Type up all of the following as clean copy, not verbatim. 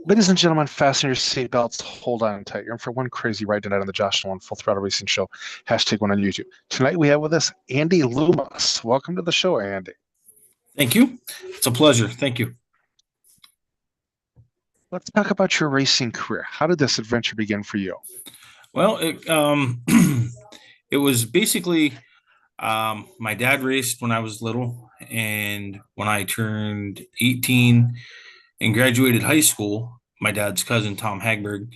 Ladies and gentlemen, fasten your seatbelts, hold on tight. You're in for one crazy ride tonight on the Josh Nolan Full Throttle Racing Show, #1 on YouTube. Tonight we have with us Andy Loomis. Welcome to the show, Andy. Thank you. It's a pleasure. Thank you. Let's talk about your racing career. How did this adventure begin for you? Well, it was basically my dad raced when I was little, and when I turned 18 and graduated high school, my dad's cousin, Tom Hagberg,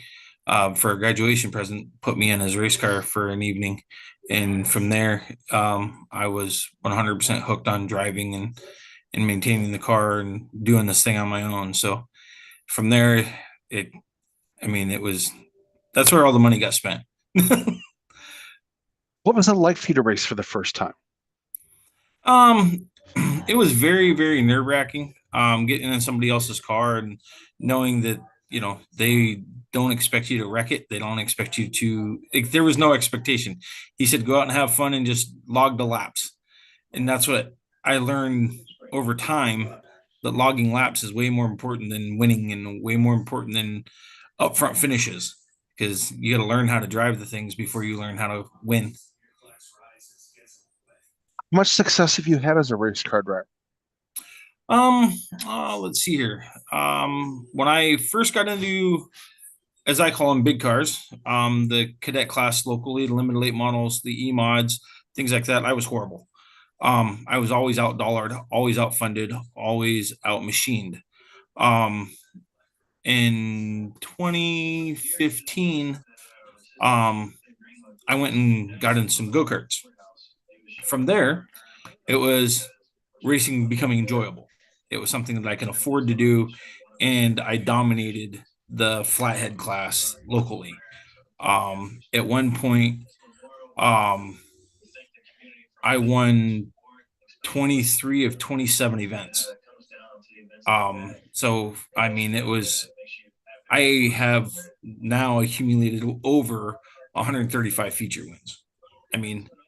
for a graduation present, put me in his race car for an evening. And from there, I was 100% hooked on driving and maintaining the car and doing this thing on my own. So from there, that's where all the money got spent. What was it like for you to race for the first time? It was very, very nerve-wracking. Getting in somebody else's car and knowing that, they don't expect you to wreck it. They don't expect you to, there was no expectation. He said, go out and have fun and just log the laps. And that's what I learned over time, that logging laps is way more important than winning and way more important than upfront finishes, because you got to learn how to drive the things before you learn how to win. How much success have you had as a race car driver? Let's see here. When I first got into, as I call them, big cars, the cadet class locally, the limited late models, the E-mods, things like that, I was horrible. I was always out-dollared, always outfunded, always out-machined. In 2015, I went and got in some go-karts. From there, it was racing becoming enjoyable. It was something that I can afford to do, and I dominated the flathead class locally. At one point, I won 23 of 27 events. I have now accumulated over 135 feature wins.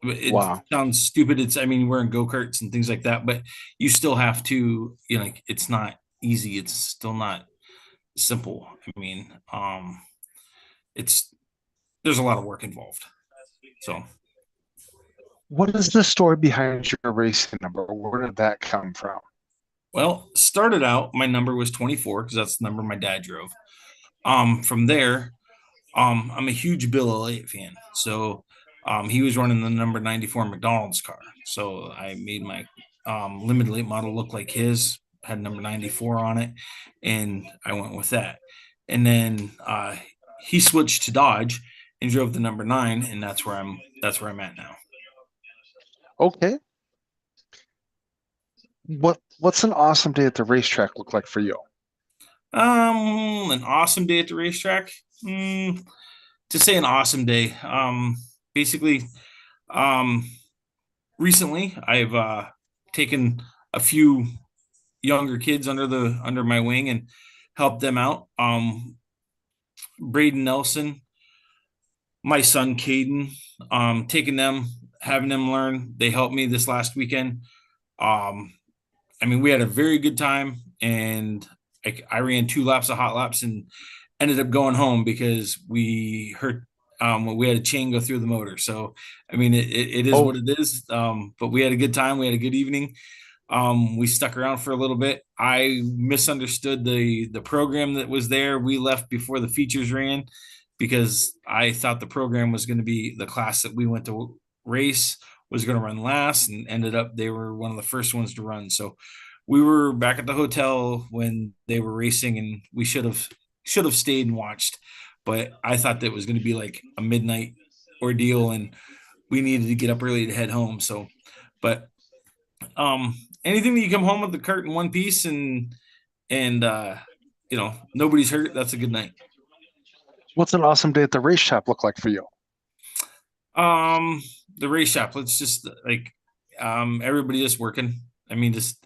It sounds stupid. We're in go-karts and things like that, but you still have to, it's not easy. It's still not simple. There's a lot of work involved. So what is the story behind your racing number? Where did that come from? Well, started out, my number was 24 because that's the number my dad drove. From there, I'm a huge Bill Elliott fan. So he was running the number 94 McDonald's car. So I made my limited late model look like his, had number 94 on it, and I went with that. And then he switched to Dodge and drove the number 9, and that's where I'm at now. Okay. What's an awesome day at the racetrack look like for you? An awesome day at the racetrack. To say an awesome day, basically, recently I've taken a few younger kids under my wing and helped them out. Braden Nelson, my son Caden, taking them, having them learn. They helped me this last weekend. We had a very good time, and I ran 2 laps of hot laps and ended up going home because we had a chain go through the motor. So, it is what it is. But we had a good time. We had a good evening. We stuck around for a little bit. I misunderstood the program that was there. We left before the features ran because I thought the program was going to be the class that we went to race was going to run last, and ended up they were one of the first ones to run. So we were back at the hotel when they were racing, and we should have stayed and watched, but I thought that was going to be like a midnight ordeal and we needed to get up early to head home. So, but anything that you come home with the cart in one piece and nobody's hurt, that's a good night. What's an awesome day at the race shop look like for you? The race shop, let's just everybody just working. I mean, just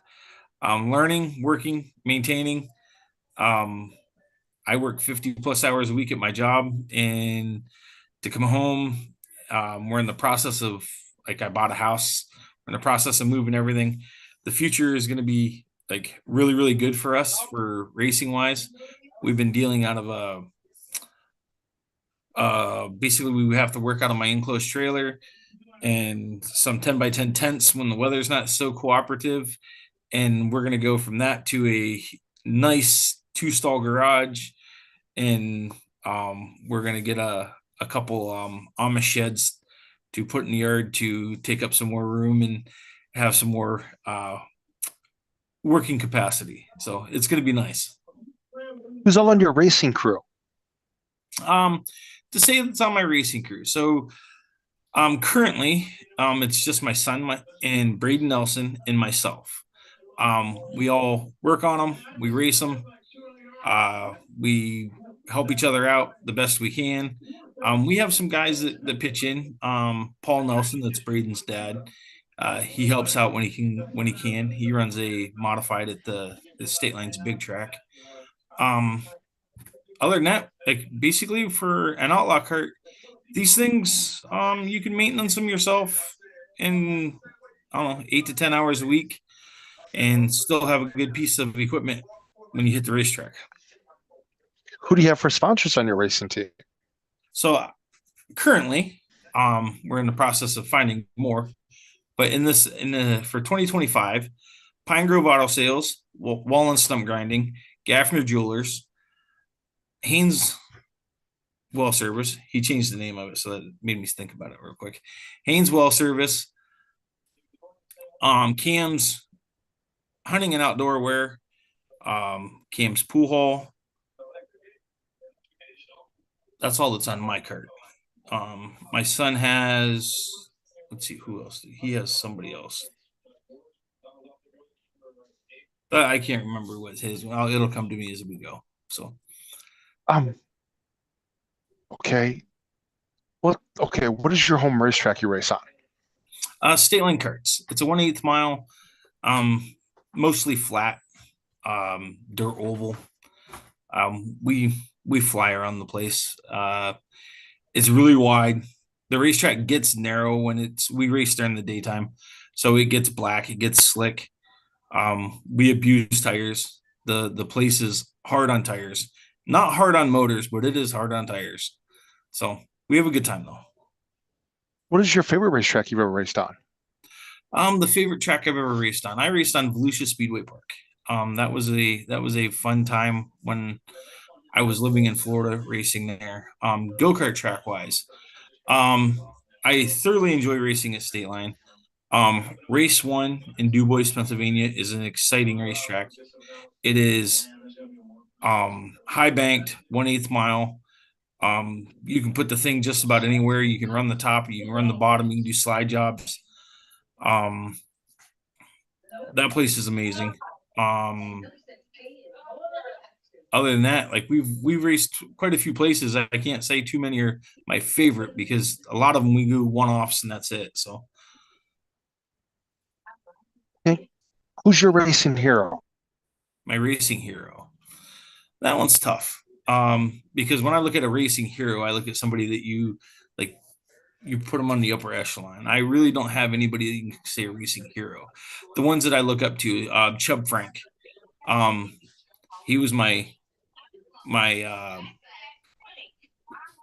learning, working, maintaining. Um, I work 50 plus hours a week at my job, and to come home, we're in the process of, like, I bought a house. We're in the process of moving everything. The future is going to be like really, really good for us for racing wise. We've been dealing out of a basically we have to work out of my enclosed trailer and some 10 by 10 tents when the weather's not so cooperative. And we're going to go from that to a nice two-stall garage. And we're going to get a couple Amish sheds to put in the yard to take up some more room and have some more working capacity. So it's going to be nice. Who's all on your racing crew? To say it's on my racing crew. So currently, it's just my son and Braden Nelson and myself. We all work on them. We race them. We help each other out the best we can. We have some guys that pitch in. Paul Nelson, that's Braden's dad. He helps out when he can. When he can, he runs a modified at the State Lines Big Track. Other than that, like basically for an outlaw cart, these things you can maintenance them yourself in, I don't know, 8 to 10 hours a week, and still have a good piece of equipment when you hit the racetrack. Who do you have for sponsors on your racing team? So currently, we're in the process of finding more, but for 2025, Pine Grove Auto Sales, Wall and Stump Grinding, Gaffner Jewelers, Haynes Well Service. He changed the name of it, so that made me think about it real quick. Haynes Well Service, Cam's Hunting and Outdoor Wear, Cam's Pool Hall. That's all that's on my cart. My son has, let's see, who else? He has somebody else. I can't remember what his. Well, it'll come to me as we go. So, okay. What is your home racetrack you race on? State Line Carts. It's a 1/8 mile, mostly flat, dirt oval. We fly around the place. It's really wide. The racetrack gets narrow when we race during the daytime, so it gets black, it gets slick. We abuse tires. The place is hard on tires, not hard on motors, but it is hard on tires. So we have a good time though. What is your favorite racetrack you've ever raced on? The favorite track I've ever raced on. I raced on Volusia Speedway Park. That was a fun time when I was living in Florida racing there. Go-kart track wise, I thoroughly enjoy racing at State Line. Race 1 in DuBois, Pennsylvania is an exciting racetrack. It is high banked, 1/8 mile. You can put the thing just about anywhere. You can run the top, you can run the bottom, you can do slide jobs. That place is amazing. Other than that, like we've raced quite a few places. I can't say too many are my favorite because a lot of them we do one-offs and that's it. So, Okay. Who's your racing hero? my racing hero. That one's tough. Because when I look at a racing hero, I look at somebody that you like, you put them on the upper echelon. I really don't have anybody that you can say a racing hero. The ones that I look up to, Chubb Frank. He was my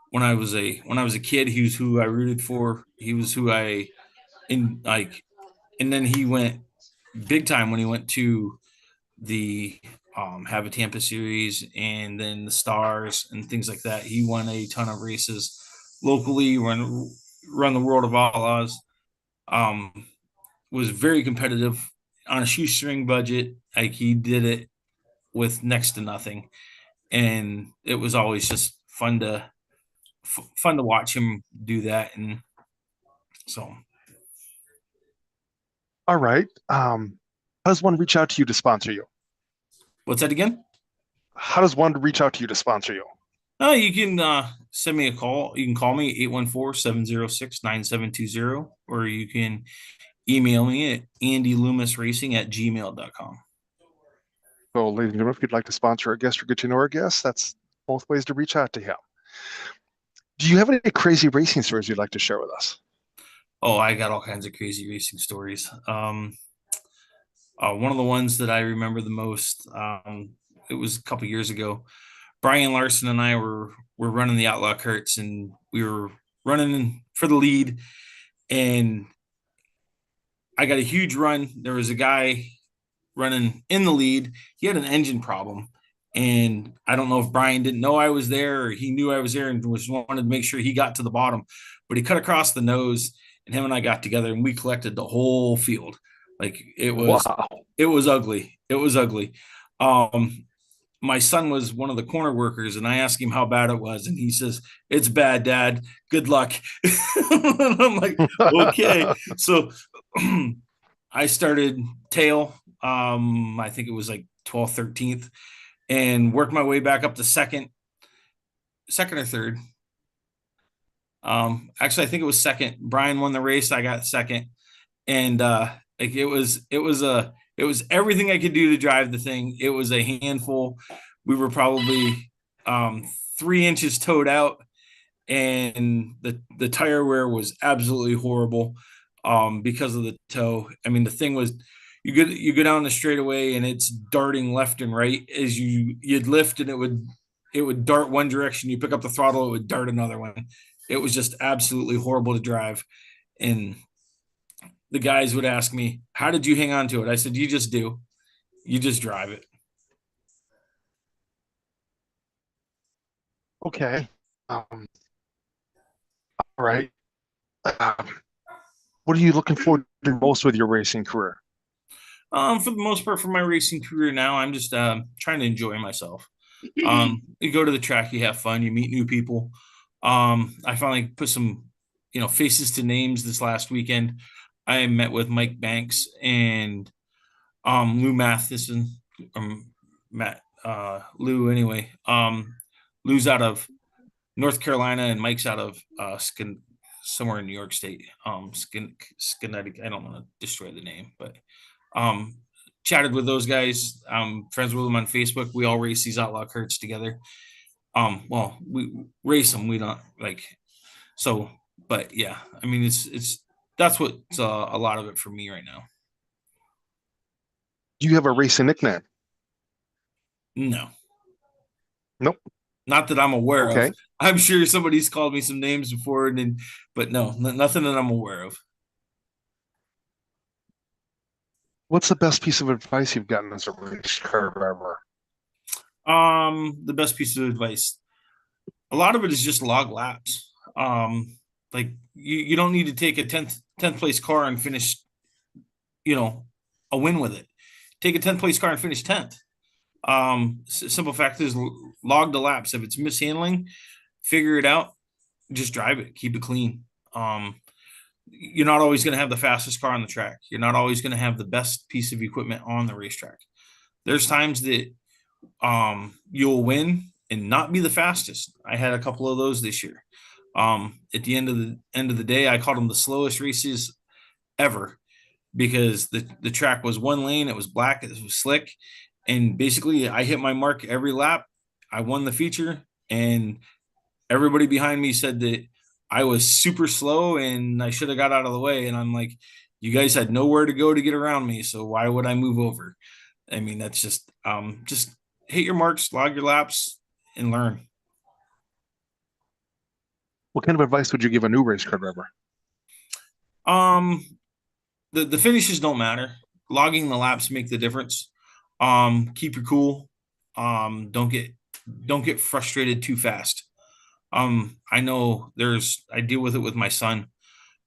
when I was a kid, he was who I rooted for. He was who I in like, and then he went big time when he went to the Have a Tampa series and then the Stars and things like that. He won a ton of races locally, run the World of Outlaws. Was very competitive on a shoestring budget. Like he did it with next to nothing, and it was always just fun to watch him do that. And so, All right. How does one reach out to you to sponsor you? what's that again? How does one reach out to you to sponsor you? You can send me a call. You can call me 814-706-9720, or you can email me at andyloomisracing@gmail.com. So, ladies and gentlemen, if you'd like to sponsor a guest or get to know our guest, that's both ways to reach out to him. Do you have any crazy racing stories you'd like to share with us? Oh, I got all kinds of crazy racing stories. One of the ones that I remember the most, it was a couple years ago. Brian Larson and I were running the Outlaw Kurtz, and we were running for the lead. And I got a huge run. There was a guy running in the lead. He had an engine problem, and I don't know if Brian didn't know I was there or he knew I was there and was wanted to make sure he got to the bottom. But he cut across the nose, and him and I got together and we collected the whole field. Like Wow. it was ugly. It was ugly. My son was one of the corner workers, and I asked him how bad it was, and he says, "It's bad, Dad. Good luck." And I'm like, okay. So I started tail. I think it was like 12th, 13th, and worked my way back up to second or third. Actually, I think it was second. Brian won the race. I got second, and like it was everything I could do to drive the thing. It was a handful. We were probably 3 inches towed out, and the tire wear was absolutely horrible because of the toe. I mean, the thing was, you go down the straightaway and it's darting left and right as you'd lift, and it would dart one direction. You pick up the throttle, it would dart another one. It was just absolutely horrible to drive. And the guys would ask me, "How did you hang on to it?" I said, "You just do. You just drive it." Okay. All right. Um, what are you looking forward to most with your racing career? For the most part, for my racing career now, I'm just trying to enjoy myself. You go to the track, you have fun, you meet new people. I finally put some, faces to names this last weekend. I met with Mike Banks and Lou Matheson, Matt Lou anyway. Lou's out of North Carolina and Mike's out of somewhere in New York State. Schenectady. I don't want to destroy the name, but um, chatted with those guys. Friends with them on Facebook. We all race these Outlaw Kurtz together. Well, we race them. We don't like so, but yeah. I mean, it's that's what's a lot of it for me right now. Do you have a racing nickname? No, Nope. not that I'm aware of. Okay. I'm sure somebody's called me some names before, but no, nothing that I'm aware of. What's the best piece of advice you've gotten as a race car driver? The best piece of advice. A lot of it is just log laps. Like you don't need to take a 10th place car and finish, a win with it. Take a 10th place car and finish 10th. Simple fact is log the laps. If it's mishandling, figure it out. Just drive it. Keep it clean. You're not always going to have the fastest car on the track. You're not always going to have the best piece of equipment on the racetrack. There's times that you'll win and not be the fastest. I had a couple of those this year. At the end of the day, I called them the slowest races ever because the track was one lane. It was black. It was slick. And basically I hit my mark every lap. I won the feature, and everybody behind me said that I was super slow and I should have got out of the way. And I'm like, you guys had nowhere to go to get around me. So why would I move over? I mean, that's just hit your marks, log your laps, and learn. What kind of advice would you give a new race car driver? The finishes don't matter. Logging the laps make the difference. Keep your cool. Don't get frustrated too fast. I know I deal with it with my son.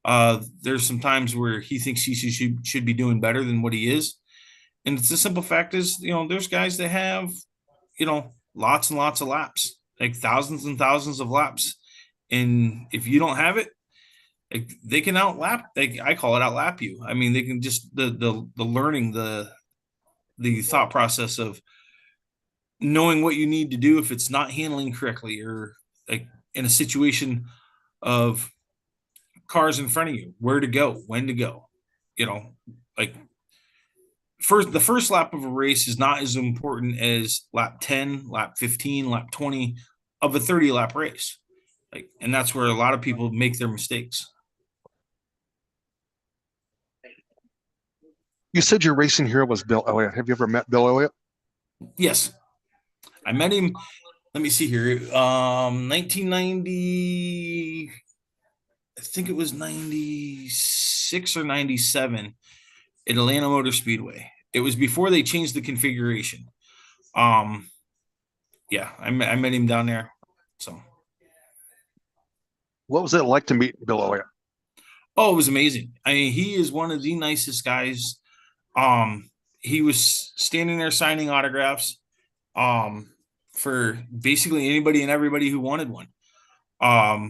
There's some times where he thinks he should be doing better than what he is. And it's the simple fact is, there's guys that have, lots and lots of laps, like thousands and thousands of laps. And if you don't have it, like they can outlap, I call it outlap you. I mean, they can just the learning, the thought process of knowing what you need to do if it's not handling correctly, or like in a situation of cars in front of you, where to go, when to go. like the first lap of a race is not as important as lap 10, lap 15, lap 20 of a 30 lap race. And that's where a lot of people make their mistakes. You said your racing hero was Bill Elliott. Have you ever met Bill Elliott? Yes. I met him. Let me see here. 1990, I think it was 96 or 97 at Atlanta Motor Speedway. It was before they changed the configuration. Yeah, I met him down there. So, what was it like to meet Bill Elliott? Oh, it was amazing. I mean, he is one of the nicest guys. He was standing there signing autographs for basically anybody and everybody who wanted one. I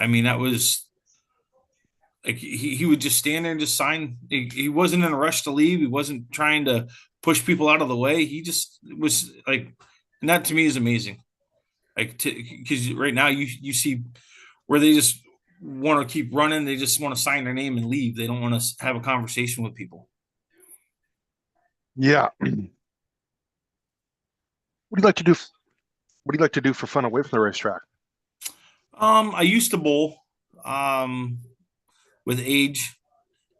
mean, that was like he would just stand there and just sign. He wasn't in a rush to leave. He wasn't trying to push people out of the way. He just was like, and that to me is amazing. Like, because right now you see where they just want to keep running. They just want to sign their name and leave. They don't want to have a conversation with people. Yeah. What do you like to do? What do you like to do for fun away from the racetrack? I used to bowl. With age,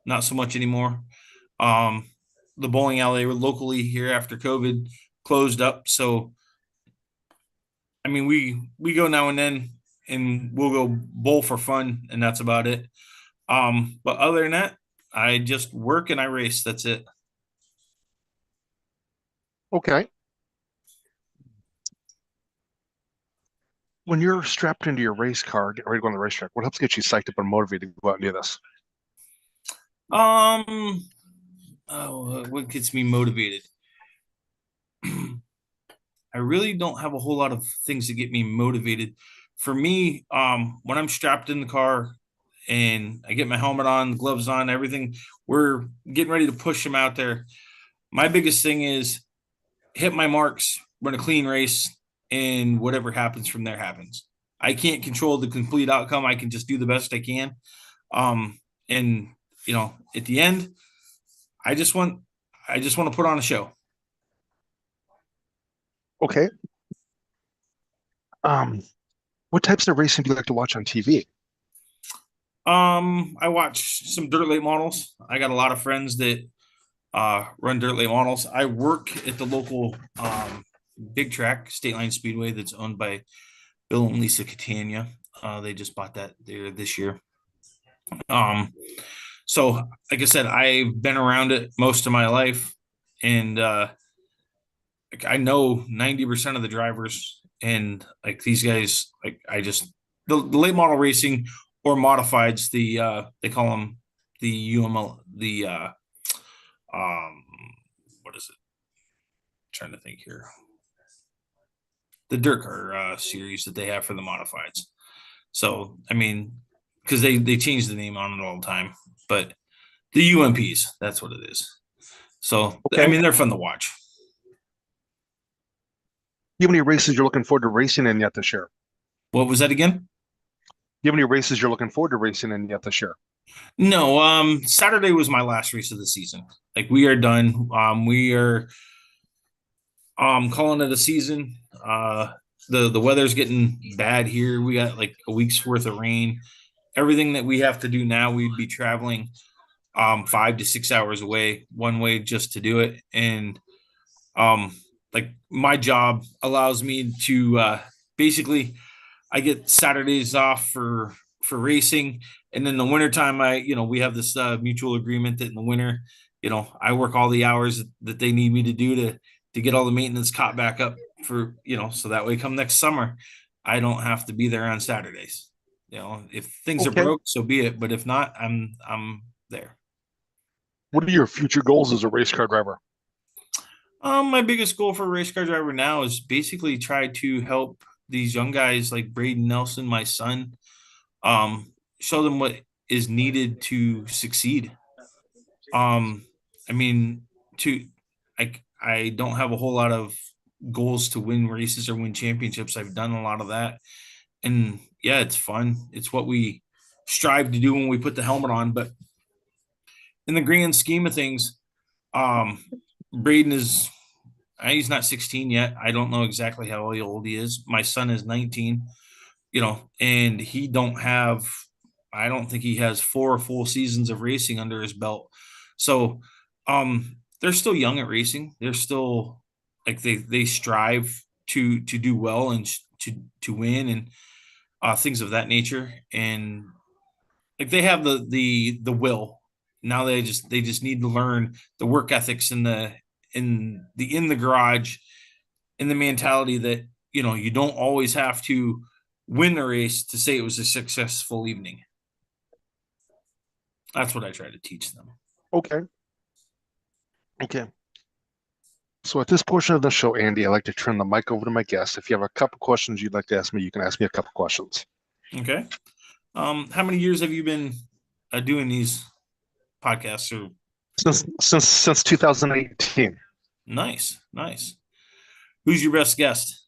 not so much anymore. The bowling alley locally here after COVID closed up. So, I mean, we go now and then, and we'll go bowl for fun, and that's about it. But other than that, I just work and I race. That's it. Okay. When you're strapped into your race car, getting ready to go on the racetrack, what helps get you psyched up and motivated to go out and do this? What gets me motivated? I really don't have a whole lot of things that get me motivated. For me, when I'm strapped in the car and I get my helmet on, gloves on, everything, we're getting ready to push them out there. My biggest thing is hit my marks, run a clean race, and whatever happens from there happens. I can't control the complete outcome. I can just do the best I can. And at the end, I just want to put on a show. Okay. What types of racing do you like to watch on TV? I watch some dirt late models. I got a lot of friends that run dirt late models. I work at the local big track, State Line Speedway, that's owned by Bill and Lisa Catania. They just bought that there this year. So like I said, I've been around it most of my life, and I know 90% of the drivers, and like these guys, like the late model racing or modifieds, they call them the UML, what is it? I'm trying to think here. The dirt car series that they have for the modifieds. So I mean, because they change the name on it all the time, but the UMPs, that's what it is. So okay. I mean, they're fun to watch. Do you have any races you're looking forward to racing in yet this year? What was that again? Do you have any races you're looking forward to racing in yet this year? No, Saturday was my last race of the season. Like, we are done. We are calling it a season. The weather's getting bad here. We got like a week's worth of rain. Everything that we have to do now, we'd be traveling 5 to 6 hours away one way just to do it. And like, my job allows me to basically, I get Saturdays off for racing, and then the wintertime, we have this mutual agreement that in the winter, I work all the hours that they need me to do to get all the maintenance caught back up for, so that way come next summer, I don't have to be there on Saturdays. If things are broke, so be it. But if not, I'm there. What are your future goals as a race car driver? My biggest goal for a race car driver now is basically try to help these young guys like Braden Nelson, my son, show them what is needed to succeed. I mean, I don't have a whole lot of goals to win races or win championships. I've done a lot of that, and yeah, it's fun. It's what we strive to do when we put the helmet on. But in the grand scheme of things, Braden is he's not 16 yet. I don't know exactly how old he is. My son is 19, and he don't have, I don't think he has 4 full seasons of racing under his belt. So, they're still young at racing. They're still like they strive to do well and to win and things of that nature. And like they have the will. Now they just need to learn the work ethics and in the garage, in the mentality that you don't always have to win the race to say it was a successful evening. That's what I try to teach them. Okay. Okay. So at this portion of the show, Andy, I like to turn the mic over to my guest. If you have a couple questions you'd like to ask me, you can ask me a couple questions. Okay. How many years have you been doing these podcasts? Or Since 2018. nice. Who's your best guest?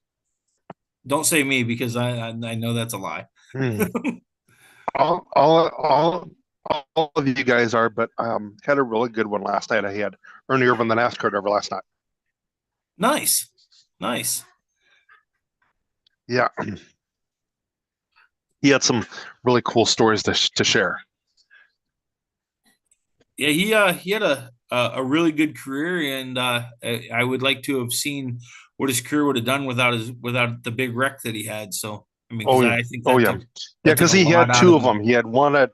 Don't say me because I know that's a lie. all of you guys are, but had a really good one last night. I had Ernie Irvin, the NASCAR driver, last night. Nice. Yeah. He had some really cool stories to share. Yeah, he had a really good career, and I would like to have seen what his career would have done without the big wreck that he had. So I mean, because I think that took because a he lot had out two of of them. He had one in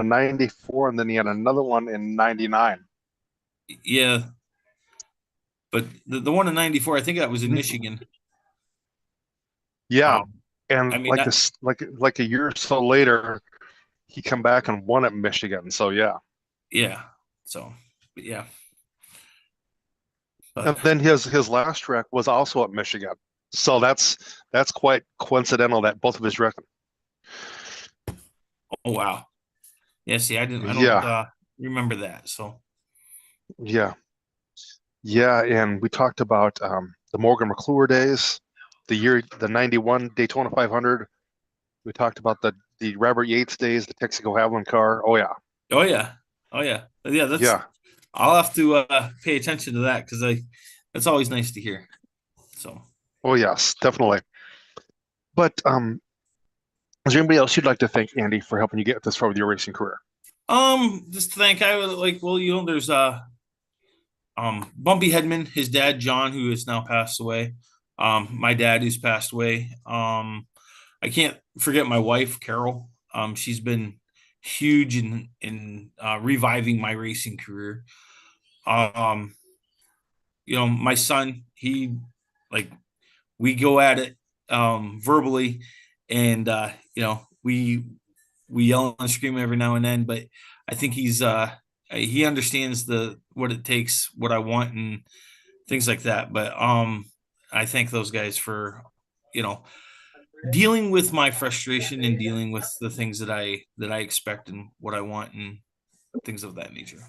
'94, and then he had another one in '99. Yeah, but the one in '94, I think that was in Michigan. Yeah, and I mean, like a year or so later, he come back and won at Michigan. So yeah. yeah. So, but yeah. And then his last wreck was also at Michigan. So that's quite coincidental that both of his wrecks. Oh wow. Yeah. See, I don't Yeah, remember that. So yeah, yeah. And we talked about the Morgan McClure days, the '91 Daytona 500. We talked about the Robert Yates days, the Texaco Havoline car. Oh yeah, oh yeah. That's yeah. I'll have to pay attention to that because that's always nice to hear. So Oh yes, definitely. But is there anybody else you'd like to thank, Andy, for helping you get this far with your racing career? just to thank, I would like, well, there's Bumpy Headman, his dad John, who has now passed away. My dad, who's passed away. I can't forget my wife Carol. She's been huge in reviving my racing career. Um, my son, he, like, we go at it verbally, and we yell and scream every now and then, but I think he understands what it takes, what I want, and things like that. But I thank those guys for you know dealing with my frustration and dealing with the things that I expect and what I want and things of that nature.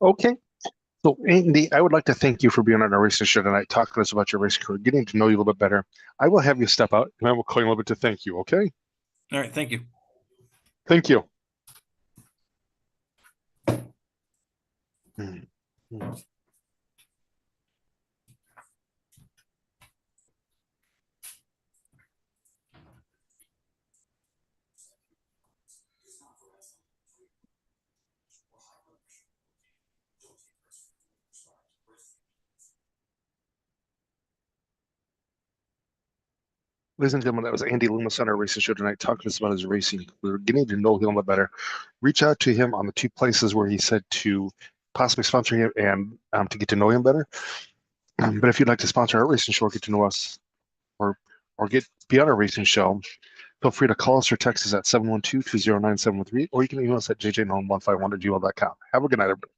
Okay. So, Andy, I would like to thank you for being on our racing show tonight, talking to us about your racing career, getting to know you a little bit better. I will have you step out, and I will call you a little bit to thank you. Okay? All right, thank you. Thank you. Ladies and gentlemen, that was Andy Loomis on our racing show tonight, talking to us about his racing. We were getting to know him a little better. Reach out to him on the two places where he said to possibly sponsor him and to get to know him better. But if you'd like to sponsor our racing show or get to know us or be on our racing show, feel free to call us or text us at 712-209-713, or you can email us at jjnolan151@gmail.com. Have a good night, everybody.